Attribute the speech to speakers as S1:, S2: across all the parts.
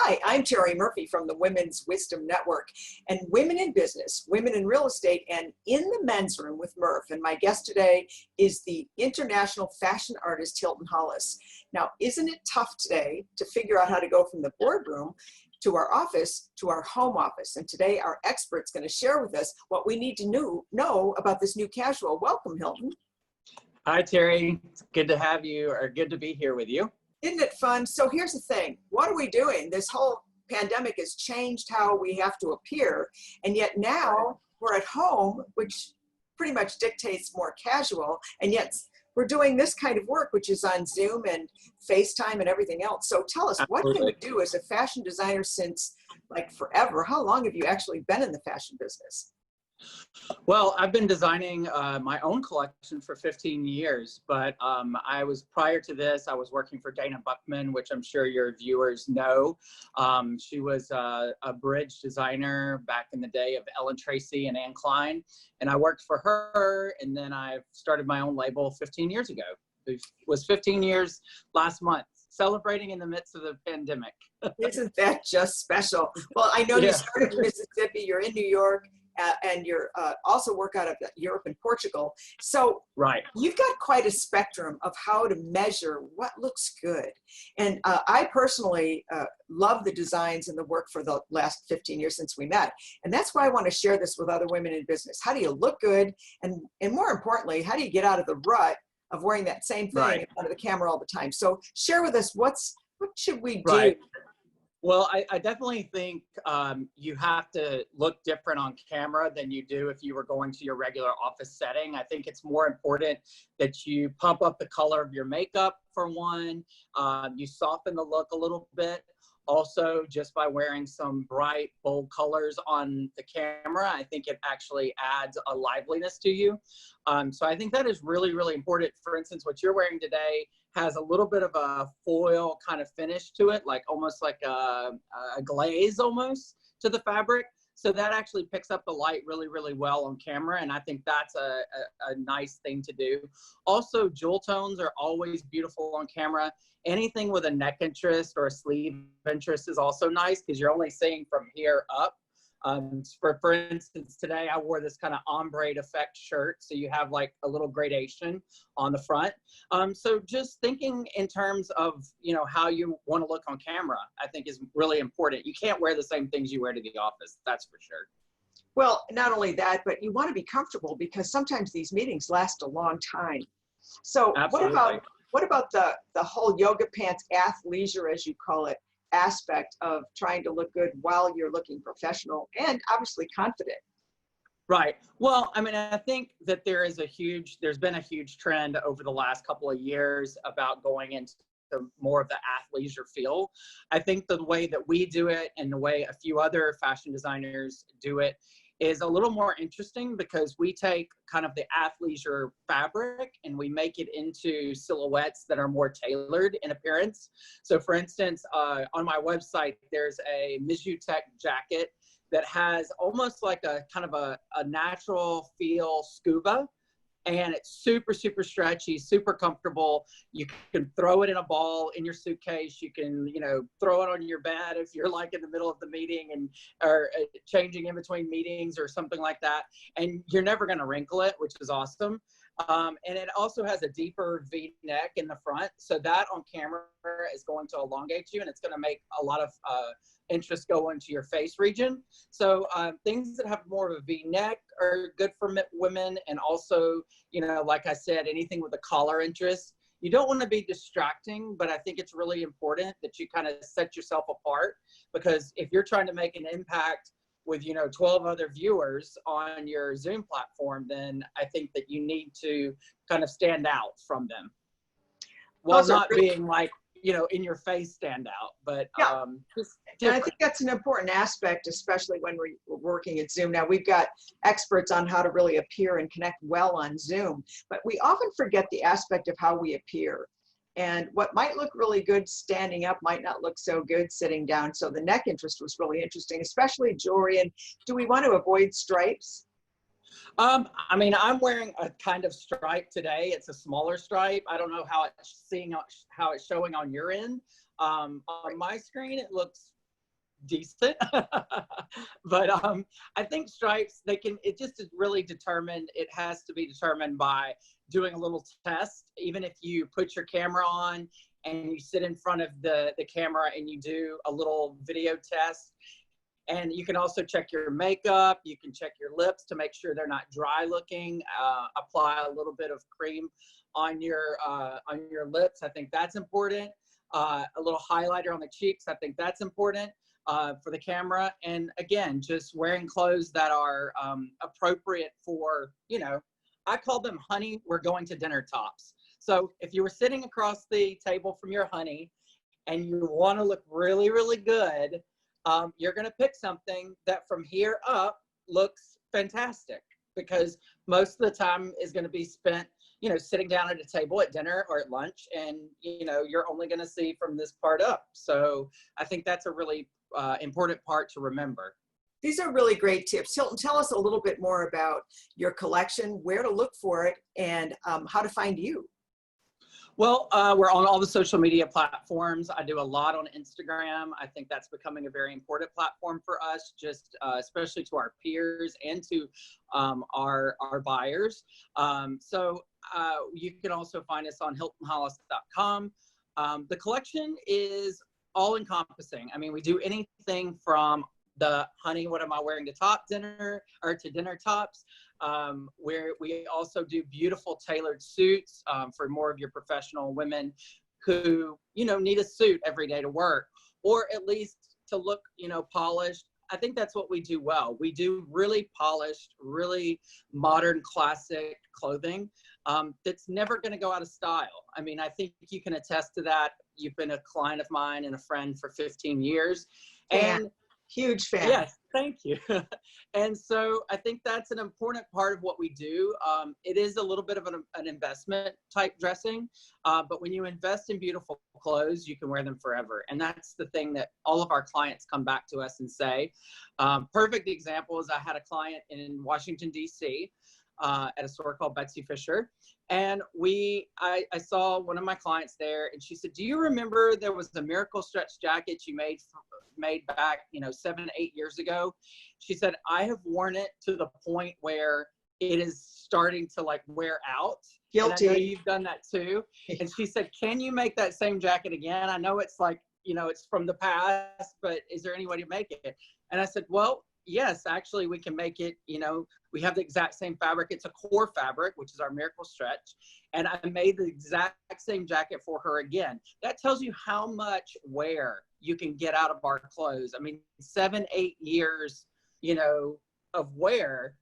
S1: Hi, I'm Terry Murphy from the Women's Wisdom Network and Women in Business, Women in Real Estate, and in the men's room with Murph. And my guest today is the international fashion artist, Hilton Hollis. Now, isn't it tough today to figure out how to go from the boardroom to our office to our home office? And today our expert's going to share with us what we need to know about this new casual. Welcome, Hilton.
S2: Hi, Terry. It's good to have you, or good to be here with you.
S1: Isn't it fun? So here's the thing. What are we doing? This whole pandemic has changed how we have to appear. And yet now we're at home, which pretty much dictates more casual. And yet we're doing this kind of work, which is on Zoom and FaceTime and everything else. So tell us, what can we do as a fashion designer since like forever? How long have you actually been in the fashion business?
S2: Well, I've been designing my own collection for 15 years, but prior to this, I was working for Dana Buckman, which I'm sure your viewers know. She was a bridge designer back in the day of Ellen Tracy and Anne Klein, and I worked for her, and then I started my own label 15 years ago. It was 15 years last month, celebrating in the midst of the pandemic.
S1: Isn't that just special? Well, I know you started in Mississippi, you're in New York, and you're also work out of Europe and Portugal. So you've got quite a spectrum of how to measure what looks good. And I personally love the designs and the work for the last 15 years since we met. And that's why I want to share this with other women in business. How do you look good? And more importantly, how do you get out of the rut of wearing that same thing in front of the camera all the time? So share with us, what should we do?
S2: Well, I definitely think you have to look different on camera than you do if you were going to your regular office setting. I think it's more important that you pump up the color of your makeup, for one. You soften the look a little bit. Also, just by wearing some bright, bold colors on the camera, I think it actually adds a liveliness to you. So I think that is really, really important. For instance, what you're wearing today has a little bit of a foil kind of finish to it, like almost like a glaze almost to the fabric. So that actually picks up the light really, really well on camera. And I think that's a nice thing to do. Also, jewel tones are always beautiful on camera. Anything with a neck interest or a sleeve interest is also nice because you're only seeing from here up. For instance, today I wore this kind of ombre effect shirt. So you have like a little gradation on the front. So just thinking in terms of, how you want to look on camera, I think is really important. You can't wear the same things you wear to the office. That's for sure.
S1: Well, not only that, but you want to be comfortable because sometimes these meetings last a long time. So what about the whole yoga pants athleisure, as you call it, aspect of trying to look good while you're looking professional and obviously confident?
S2: Right. Well, I mean, I think that there's been a huge trend over the last couple of years about going into more of the athleisure feel. I think the way that we do it and the way a few other fashion designers do it is a little more interesting because we take kind of the athleisure fabric and we make it into silhouettes that are more tailored in appearance. So for instance, on my website, there's a Mijutech jacket that has almost like a kind of a natural feel scuba. And it's super, super stretchy, super comfortable. You can throw it in a ball in your suitcase. You can, throw it on your bed if you're like in the middle of the meeting or changing in between meetings or something like that. And you're never going to wrinkle it, which is awesome. And it also has a deeper V neck in the front. So that on camera is going to elongate you and it's going to make a lot of interest go into your face region. So things that have more of a V neck are good for women. And also, like I said, anything with a collar interest. You don't want to be distracting, but I think it's really important that you kind of set yourself apart because if you're trying to make an impact with 12 other viewers on your Zoom platform, then I think that you need to kind of stand out from them while not being like in your face stand out, but
S1: and I think that's an important aspect, especially when we're working at Zoom. Now we've got experts on how to really appear and connect well on Zoom, but we often forget the aspect of how we appear. And what might look really good standing up might not look so good sitting down. So the neck interest was really interesting, especially jewelry. And do we want to avoid stripes?
S2: I mean, I'm wearing a kind of stripe today. It's a smaller stripe. I don't know how it's showing on your end. On my screen, it looks decent. But I think stripes, it just is really determined. It has to be determined by doing a little test. Even if you put your camera on and you sit in front of the camera and you do a little video test. And you can also check your makeup. You can check your lips to make sure they're not dry looking. Apply a little bit of cream on your lips. I think that's important. A little highlighter on the cheeks. I think that's important for the camera. And again, just wearing clothes that are appropriate for, I call them honey, we're going to dinner tops. So if you were sitting across the table from your honey and you want to look really, really good, you're going to pick something that from here up looks fantastic, because most of the time is going to be spent, sitting down at a table at dinner or at lunch, and, you're only going to see from this part up. So I think that's a really important part to remember.
S1: These are really great tips. Hilton, tell us a little bit more about your collection, where to look for it, and how to find you.
S2: Well, we're on all the social media platforms. I do a lot on Instagram. I think that's becoming a very important platform for us, just especially to our peers and to our buyers. So you can also find us on HiltonHollis.com. The collection is all encompassing. I mean, we do anything from the honey, what am I wearing to top dinner, or to dinner tops, where we also do beautiful tailored suits for more of your professional women who, need a suit every day to work, or at least to look, polished. I think that's what we do well. We do really polished, really modern, classic clothing that's never going to go out of style. I mean, I think you can attest to that. You've been a client of mine and a friend for 15 years. And
S1: huge fan.
S2: Yes, thank you. And so I think that's an important part of what we do. It is a little bit of an investment type dressing, but when you invest in beautiful clothes, you can wear them forever. And that's the thing that all of our clients come back to us and say. Perfect example is I had a client in Washington, D.C. At a store called Betsy Fisher. And I saw one of my clients there, and she said, do you remember there was a miracle stretch jacket you made back, 7-8 years ago? She said, I have worn it to the point where it is starting to wear out.
S1: Guilty.
S2: And I know you've done that too. And she said, can you make that same jacket again? I know it's it's from the past, but is there any way to make it? And I said, well, yes, actually we can make it, we have the exact same fabric. It's a core fabric, which is our miracle stretch. And I made the exact same jacket for her again. That tells you how much wear you can get out of our clothes. I mean, 7-8 years, of wear.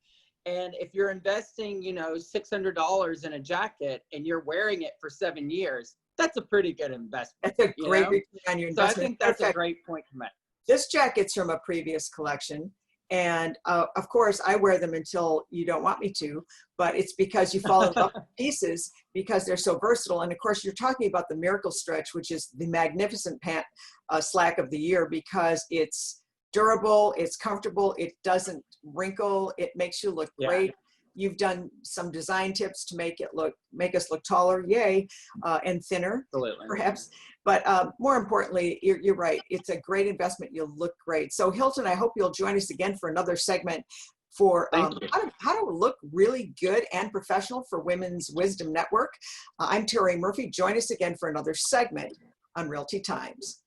S2: And if you're investing, $600 in a jacket and you're wearing it for 7 years, that's a pretty good investment.
S1: That's a great return on your investment.
S2: So I think that's a great point to make.
S1: This jacket's from a previous collection. And of course, I wear them until you don't want me to, but it's because you fall in love with pieces because they're so versatile. And of course, you're talking about the Miracle Stretch, which is the magnificent pant slack of the year because it's durable, it's comfortable, it doesn't wrinkle, it makes you look great. You've done some design tips to make us look taller, yay, and thinner,
S2: absolutely,
S1: perhaps. But more importantly, you're right. It's a great investment. You'll look great. So Hilton, I hope you'll join us again for another segment for how to look really good and professional for Women's Wisdom Network. I'm Terry Murphy. Join us again for another segment on Realty Times.